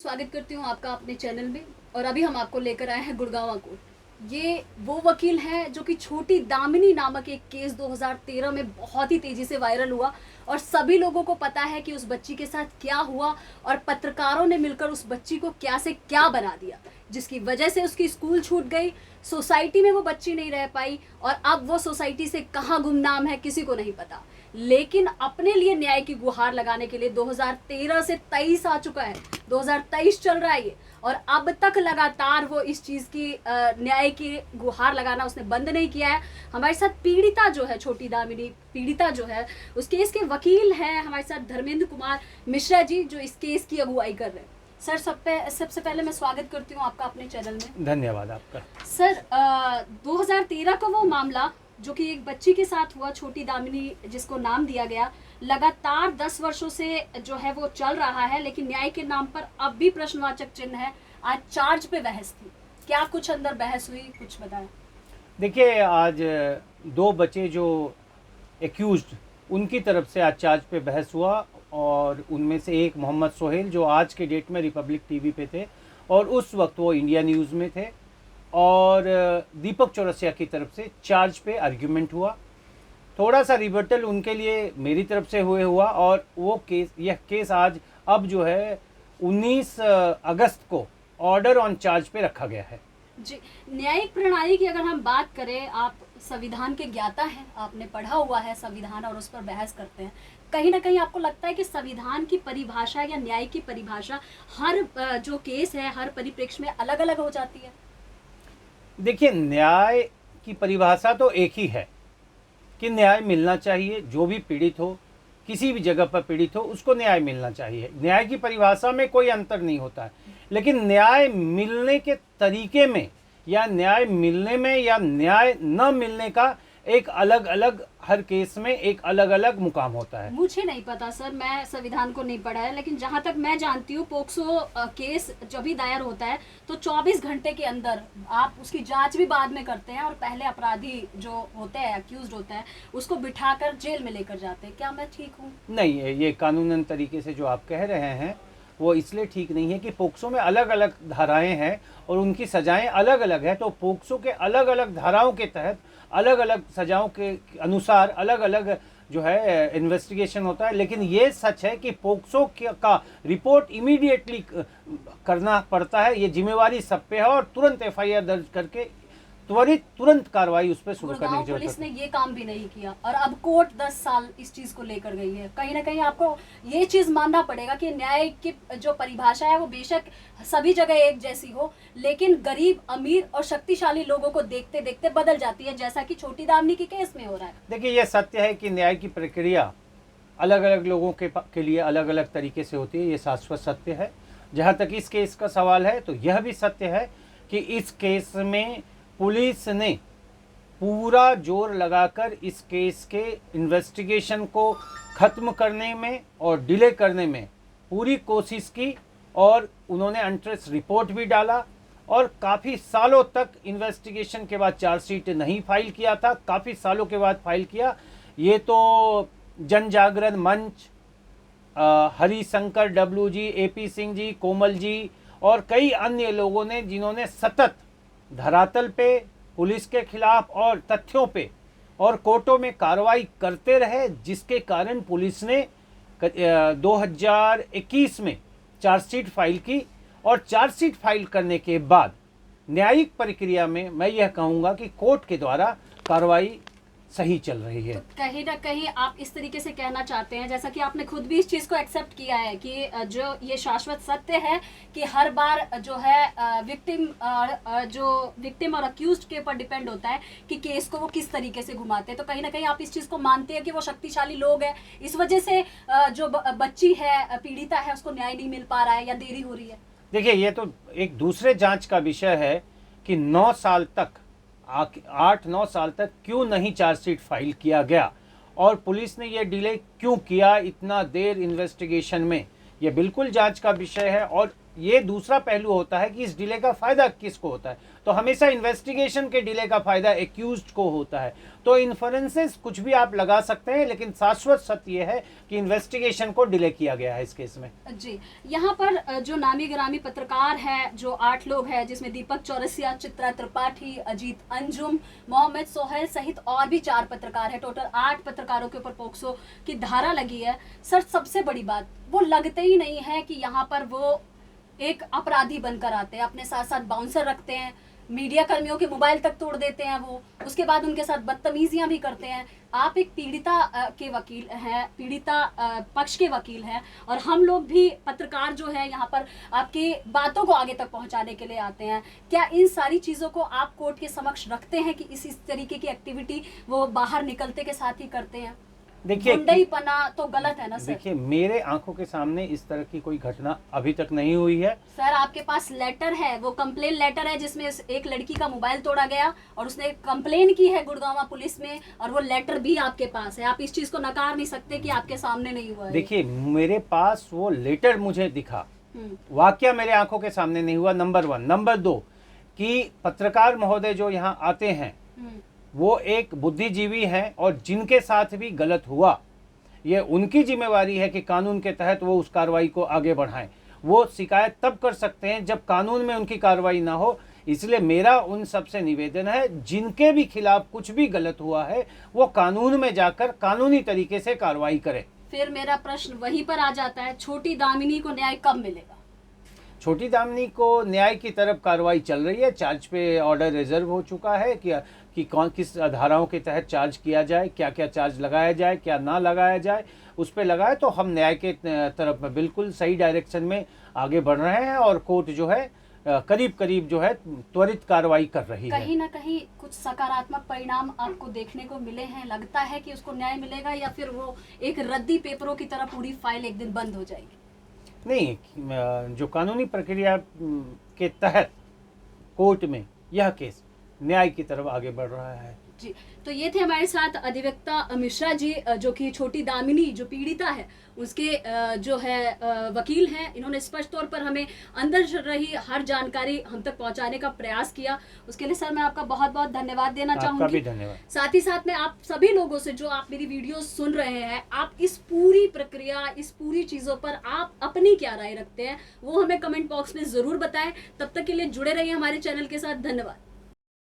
स्वागत करती हूँ आपका अपने चैनल में। और अभी हम आपको लेकर आए हैं गुड़गांव कोर्ट। ये वो वकील है जो कि छोटी दामिनी नामक एक केस 2013 में बहुत ही तेजी से वायरल हुआ और सभी लोगों को पता है कि उस बच्ची के साथ क्या हुआ और पत्रकारों ने मिलकर उस बच्ची को क्या से क्या बना दिया, जिसकी वजह से उसकी स्कूल छूट गई, सोसाइटी में वो बच्ची नहीं रह पाई और अब वो सोसाइटी से कहाँ गुमनाम है किसी को नहीं पता। लेकिन अपने लिए न्याय की गुहार लगाने के लिए 2013 से 23 आ चुका है, 2023 चल रहा है ये, और अब तक लगातार वो इस चीज़ की न्याय की गुहार लगाना उसने बंद नहीं किया है। हमारे साथ पीड़िता जो है, छोटी दामिनी पीड़िता जो है, उस केस के वकील हैं हमारे साथ धर्मेंद्र कुमार मिश्रा जी, जो इस केस की अगुवाई कर रहे हैं। सर, सबसे पहले मैं स्वागत करती हूँ आपका अपने चैनल में। धन्यवाद आपका। सर, 2013 का वो मामला जो कि एक बच्ची के साथ हुआ, छोटी दामिनी जिसको नाम दिया गया, लगातार 10 वर्षों से जो है वो चल रहा है, लेकिन न्याय के नाम पर अब भी प्रश्नवाचक चिन्ह है। आज चार्ज पे बहस थी, क्या कुछ अंदर बहस हुई, कुछ बताएं। देखिए, आज दो बच्चे जो एक्यूज्ड, उनकी तरफ से आज चार्ज पे बहस हुआ और उनमें से एक मोहम्मद सोहेल जो आज के डेट में रिपब्लिक टीवी पे थे और उस वक्त वो इंडिया न्यूज़ में थे, और दीपक चौरसिया की तरफ से चार्ज पे आर्ग्यूमेंट हुआ। थोड़ा सा रिबर्टल उनके लिए मेरी तरफ से हुआ और यह केस आज अब जो है 19 अगस्त को ऑर्डर ऑन चार्ज पे रखा गया है। जी, न्यायिक प्रणाली की अगर हम बात करें, आप संविधान के ज्ञाता हैं, आपने पढ़ा हुआ है संविधान और उस पर बहस करते हैं। कहीं ना कहीं आपको लगता है कि संविधान की परिभाषा या न्याय की परिभाषा हर जो केस है, हर परिप्रेक्ष्य में अलग अलग हो जाती है? देखिए, न्याय की परिभाषा तो एक ही है कि न्याय मिलना चाहिए। जो भी पीड़ित हो, किसी भी जगह पर पीड़ित हो, उसको न्याय मिलना चाहिए। न्याय की परिभाषा में कोई अंतर नहीं होता है, लेकिन न्याय मिलने के तरीके में या न्याय मिलने में या न्याय न मिलने का एक अलग अलग, हर केस में एक अलग अलग मुकाम होता है। मुझे नहीं पता सर, मैं संविधान को नहीं पढ़ा है, लेकिन जहां तक मैं जानती हूँ, पोक्सो केस जब भी दायर होता है तो 24 घंटे के अंदर आप उसकी जांच भी बाद में करते हैं और पहले अपराधी जो होते हैं, अक्यूज्ड होता है, उसको बिठाकर जेल में लेकर जाते हैं। क्या मैं ठीक हूँ? नहीं, ये कानूनन तरीके से जो आप कह रहे हैं वो इसलिए ठीक नहीं है कि पोक्सो में अलग अलग धाराएं हैं और उनकी सजाएं अलग अलग है। तो पोक्सो के अलग अलग धाराओं के तहत अलग अलग सजाओं के अनुसार अलग अलग जो है इन्वेस्टिगेशन होता है। लेकिन ये सच है कि पोक्सो का रिपोर्ट इमीडिएटली करना पड़ता है, ये जिम्मेवारी सब पे है और तुरंत एफआईआर दर्ज करके तुरंत कार्रवाई उस पर शुरू करने की जरूरत है। पुलिस ने ये काम भी नहीं किया और अब कोर्ट 10 साल इस चीज को लेकर गई है। कहीं ना कहीं आपको ये चीज मानना पड़ेगा कि न्याय की जो परिभाषा है वो बेशक सभी जगह एक जैसी हो, लेकिन गरीब, अमीर और शक्तिशाली लोगों को देखते देखते बदल जाती है, जैसा कि छोटी दामिनी के केस में हो रहा है। देखिए, ये सत्य है कि न्याय की प्रक्रिया अलग अलग लोगों के लिए अलग अलग तरीके से होती है, ये शाश्वत सत्य है। जहाँ तक इस केस का सवाल है तो यह भी सत्य है कि इस केस में पुलिस ने पूरा जोर लगाकर इस केस के इन्वेस्टिगेशन को ख़त्म करने में और डिले करने में पूरी कोशिश की और उन्होंने अनट्रेस रिपोर्ट भी डाला और काफ़ी सालों तक इन्वेस्टिगेशन के बाद चार्जशीट नहीं फाइल किया था, काफ़ी सालों के बाद फाइल किया। ये तो जन जागरण मंच, हरिशंकर डब्लू जी, एपी सिंह जी, कोमल जी और कई अन्य लोगों ने, जिन्होंने सतत धरातल पे पुलिस के खिलाफ और तथ्यों पे और कोर्टों में कार्रवाई करते रहे, जिसके कारण पुलिस ने 2021 में चार्जशीट फाइल की। और चार्जशीट फाइल करने के बाद न्यायिक प्रक्रिया में मैं यह कहूँगा कि कोर्ट के द्वारा कार्रवाई सही चल रही है। तो कहीं ना कहीं आप इस तरीके से कहना चाहते हैं, जैसा कि आपने खुद भी इस चीज़ को एक्सेप्ट किया है, कि जो ये शाश्वत सत्य है कि हर बार जो है विक्टिम और अक्यूज्ड के ऊपर डिपेंड होता है कि केस को वो किस तरीके से घुमाते हैं। तो कहीं ना कहीं आप इस चीज़ को मानते हैं कि वो शक्तिशाली लोग हैं, इस वजह से जो बच्ची है, पीड़िता है, उसको न्याय नहीं मिल पा रहा है या देरी हो रही है? देखिए, ये तो एक दूसरे जांच का विषय है कि 9 साल तक, 8-9 साल तक क्यों नहीं चार्जशीट फाइल किया गया और पुलिस ने ये डिले क्यों किया इतना देर इन्वेस्टिगेशन में। ये बिल्कुल जांच का विषय है और ये दूसरा पहलू होता है कि इस डिले का फायदा किसको होता है। तो हमेशा इन्वेस्टिगेशन के डिले का फायदा एक्यूज्ड को होता है। तो इन्फरेंसेस कुछ भी आप लगा सकते हैं, लेकिन शाश्वत सत्य ये है कि इन्वेस्टिगेशन को डिले किया गया है इस केस में। जी, यहाँ पर जो नामी गिरामी पत्रकार हैं, जो 8 लोग हैं, जिसमें दीपक चौरसिया, चित्रा त्रिपाठी, अजीत अंजुम, मोहम्मद सोहेल सहित और भी 4 पत्रकार हैं। टोटल 8 पत्रकारों के ऊपर पोक्सो की धारा लगी है। सर, सबसे बड़ी बात, वो लगते ही नहीं है कि यहाँ पर वो एक अपराधी बनकर आते हैं। अपने साथ साथ बाउंसर रखते हैं, मीडिया कर्मियों के मोबाइल तक तोड़ देते हैं वो, उसके बाद उनके साथ बदतमीजियां भी करते हैं। आप एक पीड़िता के वकील हैं, पीड़िता पक्ष के वकील हैं, और हम लोग भी पत्रकार जो है यहाँ पर आपकी बातों को आगे तक पहुँचाने के लिए आते हैं। क्या इन सारी चीज़ों को आप कोर्ट के समक्ष रखते हैं कि इस तरीके की एक्टिविटी वो बाहर निकलते के साथ ही करते हैं? देखिए, गुंडाईपना तो गलत है ना सर? देखिए, मेरे आंखों के सामने इस तरह की कोई घटना अभी तक नहीं हुई है। सर, आपके पास लेटर है, वो कंप्लेन लेटर है जिसमें एक लड़की का मोबाइल तोड़ा गया और उसने कंप्लेन की है गुड़गांव पुलिस में, और वो लेटर भी आपके पास है। आप इस चीज को नकार नहीं सकते कि आपके सामने नहीं हुआ है। देखिए, मेरे पास वो लेटर मुझे दिखा, वाकया मेरे आंखों के सामने नहीं हुआ, नंबर 1। नंबर 2 कि पत्रकार महोदय जो यहाँ आते हैं वो एक बुद्धिजीवी हैं, और जिनके साथ भी गलत हुआ ये उनकी जिम्मेवारी है कि कानून के तहत वो उस कार्रवाई को आगे बढ़ाएं। वो शिकायत तब कर सकते हैं जब कानून में उनकी कार्रवाई ना हो। इसलिए मेरा उन सबसे निवेदन है, जिनके भी खिलाफ कुछ भी गलत हुआ है वो कानून में जाकर कानूनी तरीके से कार्रवाई करें। फिर मेरा प्रश्न वहीं पर आ जाता है, छोटी दामिनी को न्याय कब मिलेगा? छोटी दामिनी को न्याय की तरफ कार्रवाई चल रही है। चार्ज पे ऑर्डर रिजर्व हो चुका है कि कौन किस धाराओं के तहत चार्ज किया जाए, क्या क्या चार्ज लगाया जाए, क्या ना लगाया जाए, उस पर लगाए। तो हम न्याय के तरफ में बिल्कुल सही डायरेक्शन में आगे बढ़ रहे हैं, और कोर्ट जो है करीब करीब जो है त्वरित कार्रवाई कर रही है। कहीं ना कहीं कुछ सकारात्मक परिणाम आपको देखने को मिले हैं? लगता है कि उसको न्याय मिलेगा, या फिर वो एक रद्दी पेपरों की तरह पूरी फाइल एक दिन बंद हो जाएगी? नहीं, जो कानूनी प्रक्रिया के तहत कोर्ट में यह केस न्याय की तरफ आगे बढ़ रहा है। जी, तो ये थे हमारे साथ अधिवक्ता मिश्रा जी, जो कि छोटी दामिनी जो पीड़िता है उसके जो है वकील हैं। इन्होंने स्पष्ट तौर पर हमें अंदर रही हर जानकारी हम तक पहुंचाने का प्रयास किया। उसके लिए सर मैं आपका बहुत बहुत धन्यवाद देना चाहूंगी। आपका भी धन्यवाद। साथ ही साथ में आप सभी लोगों से, जो आप मेरी वीडियो सुन रहे हैं, आप इस पूरी प्रक्रिया, इस पूरी चीज़ों पर आप अपनी क्या राय रखते हैं वो हमें कमेंट बॉक्स में ज़रूर बताएं। तब तक के लिए जुड़े रहिए हमारे चैनल के साथ। धन्यवाद।